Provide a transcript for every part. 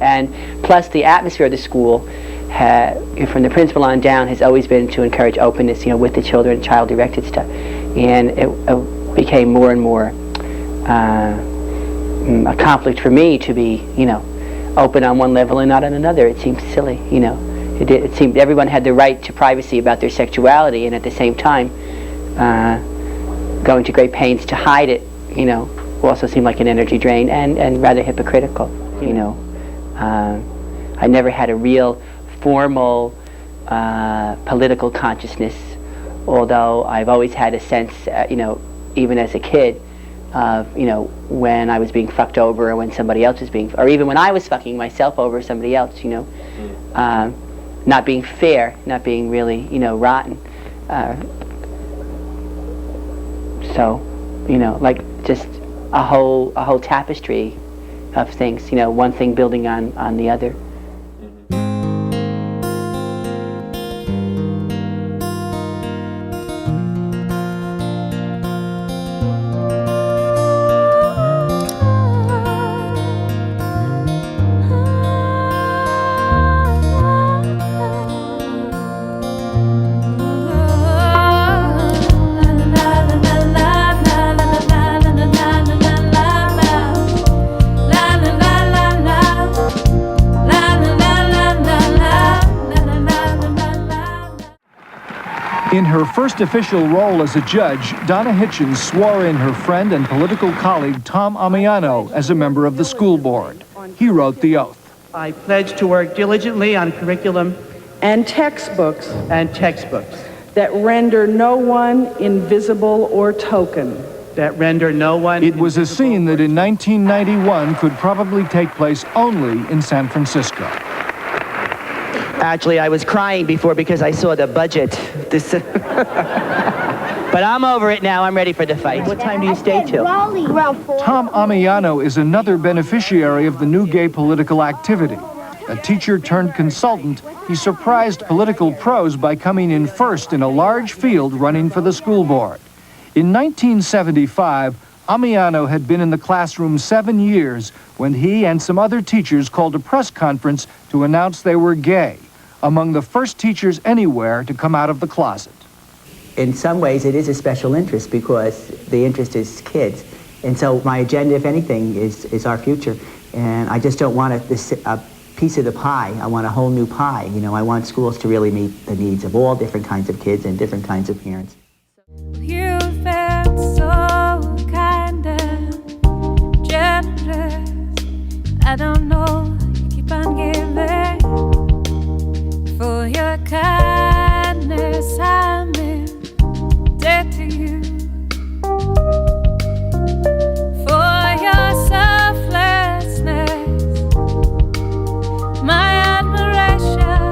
And plus the atmosphere of the school, from the principal on down, has always been to encourage openness, with the children, child-directed stuff. And it became more and more a conflict for me to be, open on one level and not on another. It seemed silly, It seemed everyone had the right to privacy about their sexuality, and at the same time, going to great pains to hide it, also seemed like an energy drain and rather hypocritical, I never had a real formal political consciousness, although I've always had a sense, even as a kid, of, when I was being fucked over, or when somebody else was or even when I was fucking myself over somebody else, not being fair, not being really, rotten. So, like just a whole tapestry of things, one thing building on the other. In her first official role as a judge, Donna Hitchens swore in her friend and political colleague Tom Ammiano as a member of the school board. He wrote the oath. I pledge to work diligently on curriculum and textbooks that render no one invisible or token. It was a scene that in 1991 could probably take place only in San Francisco. Actually, I was crying before because I saw the budget. But I'm over it now. I'm ready for the fight. What time do you stay till? Tom Ammiano is another beneficiary of the new gay political activity. A teacher turned consultant, he surprised political pros by coming in first in a large field running for the school board. In 1975, Ammiano had been in the classroom 7 years when he and some other teachers called a press conference to announce they were gay, among the first teachers anywhere to come out of the closet. In some ways, it is a special interest because the interest is kids. And so my agenda, if anything, is our future. And I just don't want a piece of the pie. I want a whole new pie. I want schools to really meet the needs of all different kinds of kids and different kinds of parents. You've been so kind and generous. I don't know, you keep on giving. For your kindness, I'm in debt to you. For your selflessness, my admiration.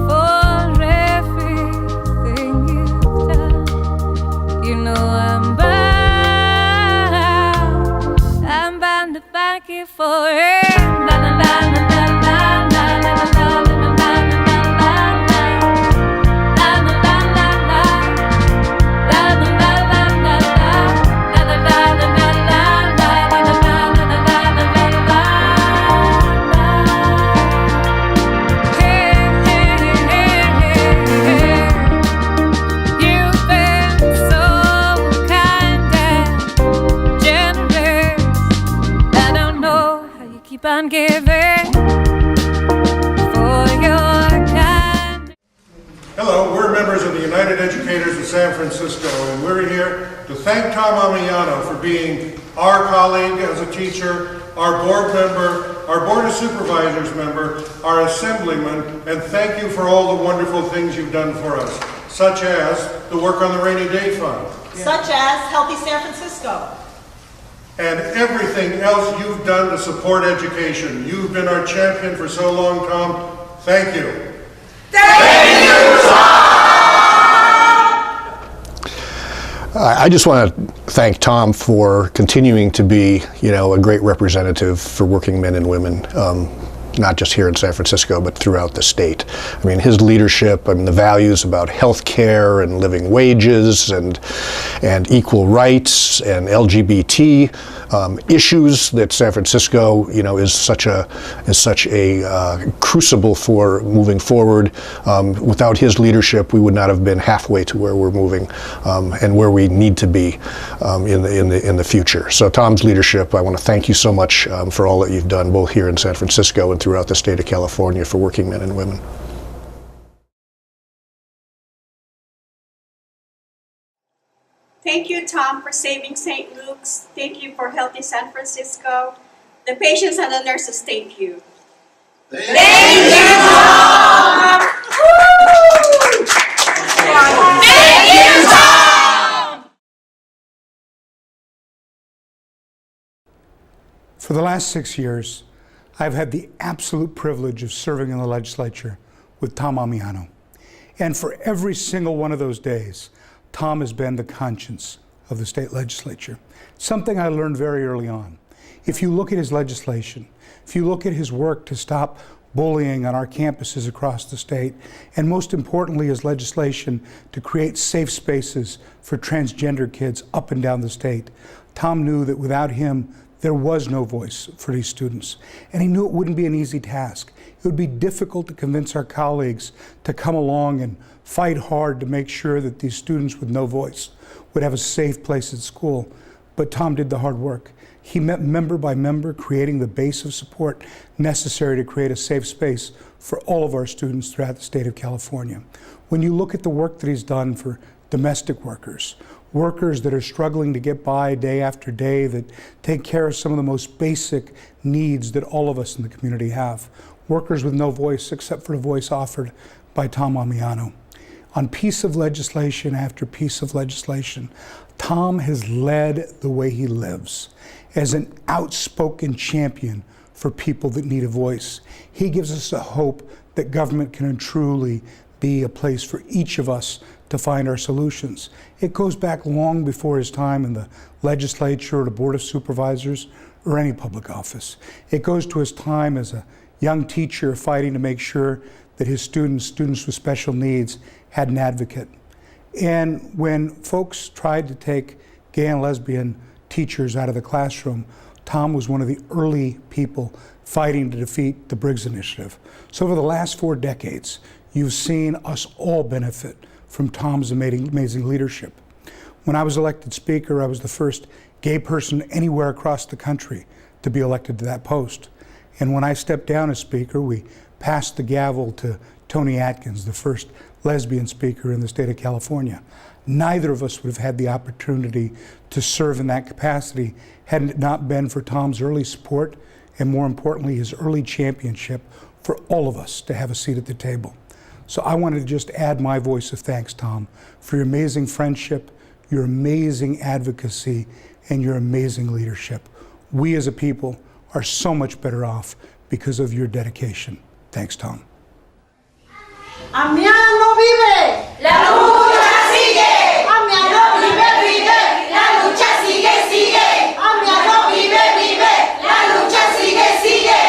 For everything you've done, I'm bound to thank you for it. Keep on giving for your kind. Hello, we're members of the United Educators of San Francisco, and we're here to thank Tom Ammiano for being our colleague as a teacher, our board member, our Board of Supervisors member, our assemblyman, and thank you for all the wonderful things you've done for us, such as the work on the Rainy Day Fund. Such as Healthy San Francisco. And everything else you've done to support education. You've been our champion for so long, Tom. Thank you. Thank you, Tom! I just want to thank Tom for continuing to be, a great representative for working men and women. not just here in San Francisco, but throughout the state. I mean, his leadership and the values about health care and living wages and equal rights and LGBT issues that San Francisco, is such a crucible for moving forward. Without his leadership, we would not have been halfway to where we're moving and where we need to be in the future. So Tom's leadership, I want to thank you so much for all that you've done, both here in San Francisco and throughout the state of California for working men and women. Thank you, Tom, for saving St. Luke's. Thank you for helping San Francisco. The patients and the nurses, thank you. Thank you, Tom! Thank you, Tom! For the last 6 years, I've had the absolute privilege of serving in the legislature with Tom Ammiano. And for every single one of those days, Tom has been the conscience of the state legislature. Something I learned very early on. If you look at his legislation, if you look at his work to stop bullying on our campuses across the state, and most importantly, his legislation to create safe spaces for transgender kids up and down the state, Tom knew that without him, there was no voice for these students. And he knew it wouldn't be an easy task. It would be difficult to convince our colleagues to come along and fight hard to make sure that these students with no voice would have a safe place at school. But Tom did the hard work. He met member by member, creating the base of support necessary to create a safe space for all of our students throughout the state of California. When you look at the work that he's done for domestic workers, workers that are struggling to get by day after day, that take care of some of the most basic needs that all of us in the community have, workers with no voice except for the voice offered by Tom Ammiano. On piece of legislation after piece of legislation, Tom has led the way he lives as an outspoken champion for people that need a voice. He gives us a hope that government can truly be a place for each of us to find our solutions. It goes back long before his time in the legislature or the Board of Supervisors or any public office. It goes to his time as a young teacher fighting to make sure that his students with special needs, had an advocate. And when folks tried to take gay and lesbian teachers out of the classroom, Tom was one of the early people fighting to defeat the Briggs Initiative. So over the last 4 decades, you've seen us all benefit from Tom's amazing leadership. When I was elected Speaker, I was the first gay person anywhere across the country to be elected to that post. And when I stepped down as Speaker, we passed the gavel to Toni Atkins, the first lesbian speaker in the state of California. Neither of us would have had the opportunity to serve in that capacity had it not been for Tom's early support and, more importantly, his early championship for all of us to have a seat at the table. So I wanted to just add my voice of thanks, Tom, for your amazing friendship, your amazing advocacy, and your amazing leadership. We as a people are so much better off because of your dedication. Thanks, Tom. Ammiano vive, la lucha sigue. Ammiano vive, vive, la lucha sigue, sigue. Ammiano vive, vive, la lucha sigue, sigue.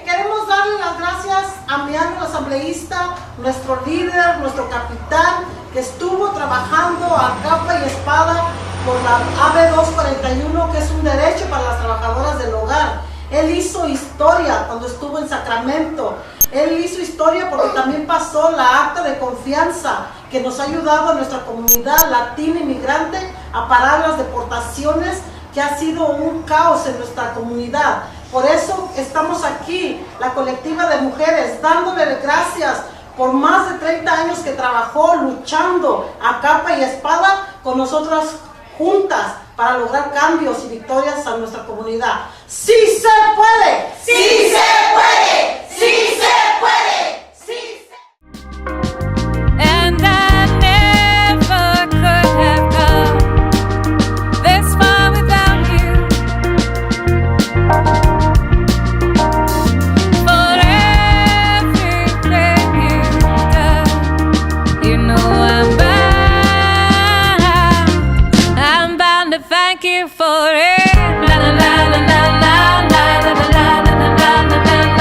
Queremos darle las gracias a Ammiano, el asambleísta, nuestro líder, nuestro capitán, que estuvo trabajando a capa y espada por la AB 241, que es un derecho para las trabajadoras del hogar. Él hizo historia cuando estuvo en Sacramento. Él hizo historia porque también pasó la acta de confianza que nos ha ayudado a nuestra comunidad latina inmigrante a parar las deportaciones, que ha sido un caos en nuestra comunidad. Por eso estamos aquí, la colectiva de mujeres, dándole gracias por más de 30 años que trabajó luchando a capa y espada con nosotras juntas para lograr cambios y victorias a nuestra comunidad. ¡Sí se puede! ¡Sí se puede! ¡Sí se puede! ¡Sí se... And I never could have come this far without you. For everything you've done, you know I'm bound to thank you for it. La la la la la la la la la la la la.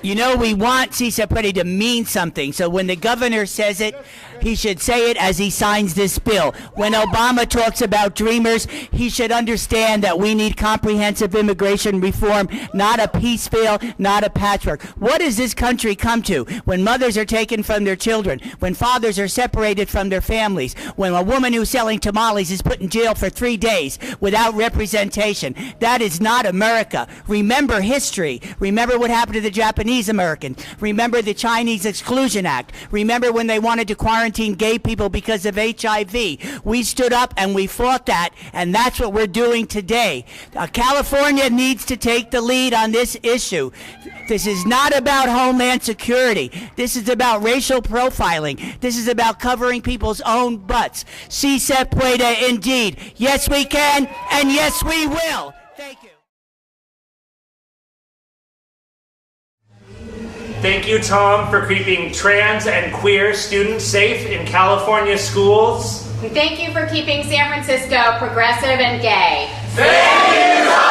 You know, we want Si Se Puede to mean something. So when the governor says it, he should say it as he signs this bill. When Obama talks about dreamers, he should understand that we need comprehensive immigration reform, not a piecemeal, not a patchwork. What does this country come to when mothers are taken from their children, when fathers are separated from their families, when a woman who's selling tamales is put in jail for 3 days without representation? That is not America. Remember history. Remember what happened to the Japanese American. Remember the Chinese Exclusion Act. Remember when they wanted to quarantine gay people because of HIV. We stood up and we fought that, and that's what we're doing today. California needs to take the lead on this issue. This is not about Homeland Security. This is about racial profiling. This is about covering people's own butts. Si se puede indeed. Yes, we can, and yes, we will. Thank you. Thank you, Tom, for keeping trans and queer students safe in California schools. And thank you for keeping San Francisco progressive and gay. Thank you, Tom!